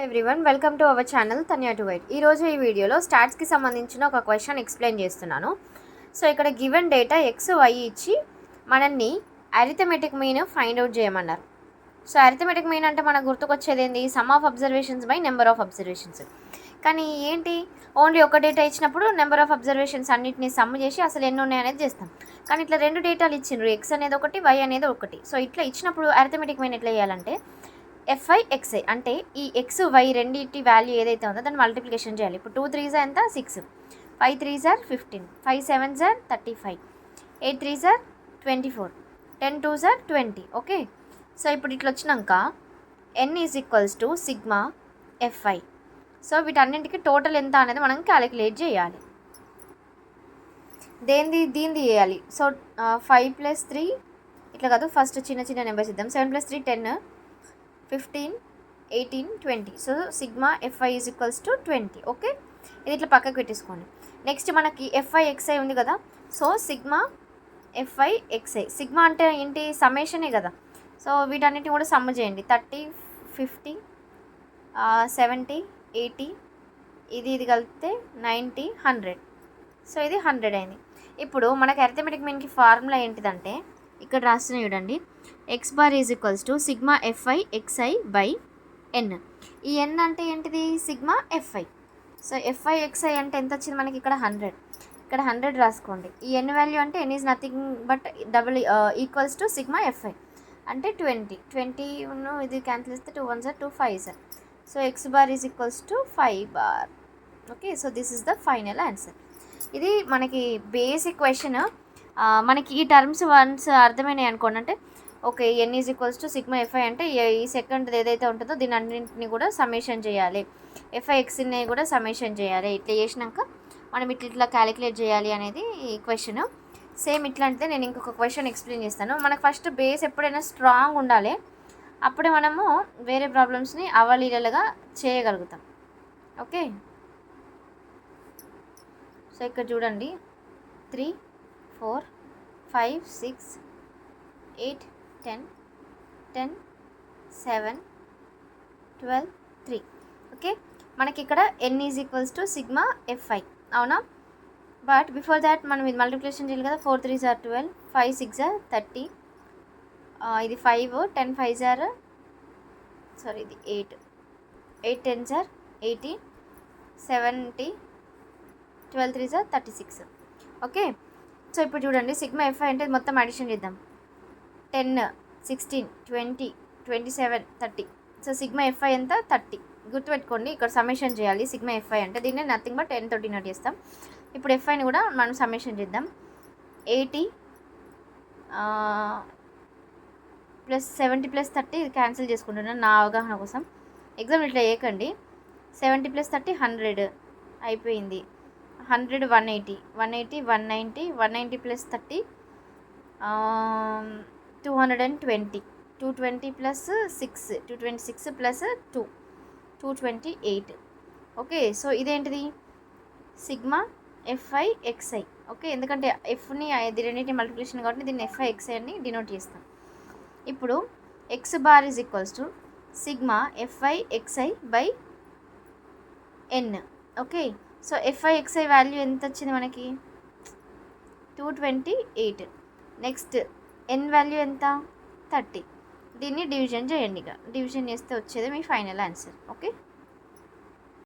Everyone welcome to our channel Tanya to white. ఈరోజు ఈ వీడియోలో స్టాట్స్కి సంబంధించిన ఒక క్వశ్చన్ ఎక్స్ప్లెయిన్ చేస్తున్నాను. సో ఇక్కడ గివెన్ డేటా ఎక్స్ వై ఇచ్చి మనల్ని అరిథమెటిక్ మీన్ ఫైండ్ అవుట్ చేయమన్నారు. సో అరిథమెటిక్ మీన్ అంటే మనకు గుర్తుకొచ్చేది ఏంటి? Some of observations by number of observations. కానీ ఏంటి, ఓన్లీ ఒక డేటా ఇచ్చినప్పుడు నెంబర్ ఆఫ్ అబ్జర్వేషన్స్ అన్నిటిని సమ్ చేసి అసలు ఎన్ని ఉన్నాయి అనేది చేస్తాం. కానీ ఇట్లా రెండు డేటాలు ఇచ్చిండ్రు, ఎక్స్ అనేది ఒకటి, వై అనేది ఒకటి. సో ఇట్లా ఇచ్చినప్పుడు అరిథమెటిక్ మీన్ ఎట్లా చేయాలంటే ఎఫ్ఐ ఎక్స్ఐ అంటే ఈ ఎక్స్ వై రెండింటి వాల్యూ ఏదైతే ఉందో దాన్ని మల్టిప్లికేషన్ చేయాలి. ఇప్పుడు 2 3s ఎంత 6, 5 3s 15, 5 7s 35, 8 3s 24, 10 2s 20. Okay, so ఇప్పుడు ఇట్లా వచ్చినాక n is equals to sigma f i. So వీటన్నింటికి టోటల్ ఎంత అనేది మనం క్యాలిక్యులేట్ చేయాలి. దీనిది చేయాలి. సో 5 + 3 ఇట్లా కాదు, ఫస్ట్ చిన్న చిన్న నెంబర్స్ ఇద్దాం. 7 + 3 10, 15, 18, 20. So sigma FI is equals to 20. Okay, ఇది ఇట్లా పక్కకు పెట్టేసుకోండి. నెక్స్ట్ మనకి ఎఫ్ఐ ఎక్స్ఐ ఉంది కదా. So sigma f i XI, sigma అంటే ఏంటి? సమ్మేషనే కదా. సో వీటన్నిటిని కూడా సమ్ చేయండి. 30, 50, 70, 80, ఇది కలిపితే 90, 100. సో ఇది 100 అయింది. ఇప్పుడు మనకి అరిథమెటిక్ మీన్కి ఫార్ములా ఏంటిదంటే ఇక్కడ రాస్తున్నా చూడండి. X bar is equals to sigma f i xi by n. ఈ ఎన్ అంటే ఏంటిది? Sigma f i. So f i x i అంటే ఎంత వచ్చింది మనకి? ఇక్కడ 100. ఇక్కడ 100 రాసుకోండి. ఈ ఎన్ వాల్యూ అంటే n is nothing but double equals to sigma f i అంటే 20 ఇది క్యాన్సిల్ చేస్తే 2 1s 2 5s. So x bar is equals to 5 bar. Okay, so this is the final answer. ఇది మనకి బేసిక్ క్వశ్చన్. మనకి ఈ టర్మ్స్ వన్స్ అర్థమైనాయి అనుకోండి. అంటే okay, N is equals to sigma f i అంటే ఈ సెకండ్ ఏదైతే ఉంటుందో దీని అన్నింటిని కూడా సమ్మేషన్ చేయాలి, ఎఫ్ఐ ఎక్స్ని కూడా సమ్మేషన్ చేయాలి. ఇట్లా చేసినాక మనం ఇట్లా క్యాలిక్యులేట్ చేయాలి అనేది ఈ క్వశ్చన్. సేమ్ ఇట్లాంటిదే నేను ఇంకొక క్వశ్చన్ ఎక్స్ప్లెయిన్ చేస్తాను. మనకు ఫస్ట్ బేస్ ఎప్పుడైనా స్ట్రాంగ్ ఉండాలి, అప్పుడే మనము వేరే ప్రాబ్లమ్స్ని అవలీలగా చేయగలుగుతాం. ఓకే, సో ఇక్కడ చూడండి 3 4 5 6 8 10 10 7 12 3. ఓకే, మనకి ఇక్కడ n is equals to sigma FI, అవునా? బట్ బిఫోర్ దాట్ మనం ఇది మల్టిప్లికేషన్ చేయాలి కదా. 4 3s 12, 5 6 30, ఇది 5, 10 5s సారీ ఇది 8, 8 10s 80, 70, 12 3s 36. ఓకే, సో ఇప్పుడు చూడండి సిగ్మా ఎఫ్ఐ అంటే మొత్తం అడిషన్ చేద్దాం. 10 16 20 27 30. సో సిగ్మా ఎఫ్ఐ ఎంత? 30. గుర్తుపెట్టుకోండి, ఇక్కడ సమ్మేషన్ చేయాలి. సిగ్మా ఎఫ్ఐ అంటే దీన్ని నథింగ్ బట్ 10 తోటి నోట్ చేస్తాం. ఇప్పుడు ఎఫ్ఐని కూడా మనం సమ్మేషన్ చేద్దాం. 80 ప్లస్ 70 ప్లస్ 30 ఇది క్యాన్సిల్ చేసుకుంటున్నాను నా అవగాహన కోసం. ఎగ్జామ్ ఇట్లా చేయకండి. 70 ప్లస్ 30 100 అయిపోయింది. 100 180 180 190 190 plus 30 220 220 plus 6 226 plus 2 228. Okay, so ఇదేంటిది? Sigma f i x i. ఓకే, ఎందుకంటే ఎఫ్ని రెండింటి మల్టిప్లికేషన్ కాబట్టి దీన్ని ఎఫ్ఐ ఎక్స్ఐ అని డినోట్ చేస్తాం. ఇప్పుడు X bar is equals to sigma f i xi by N. Okay, so f i XI value ఎంత వచ్చింది మనకి? 228. నెక్స్ట్ ఎన్ వాల్యూ ఎంత? 30. దీన్ని డివిజన్ చేయండి. ఇక డివిజన్ చేస్తే వచ్చేది మీ ఫైనల్ ఆన్సర్. ఓకే.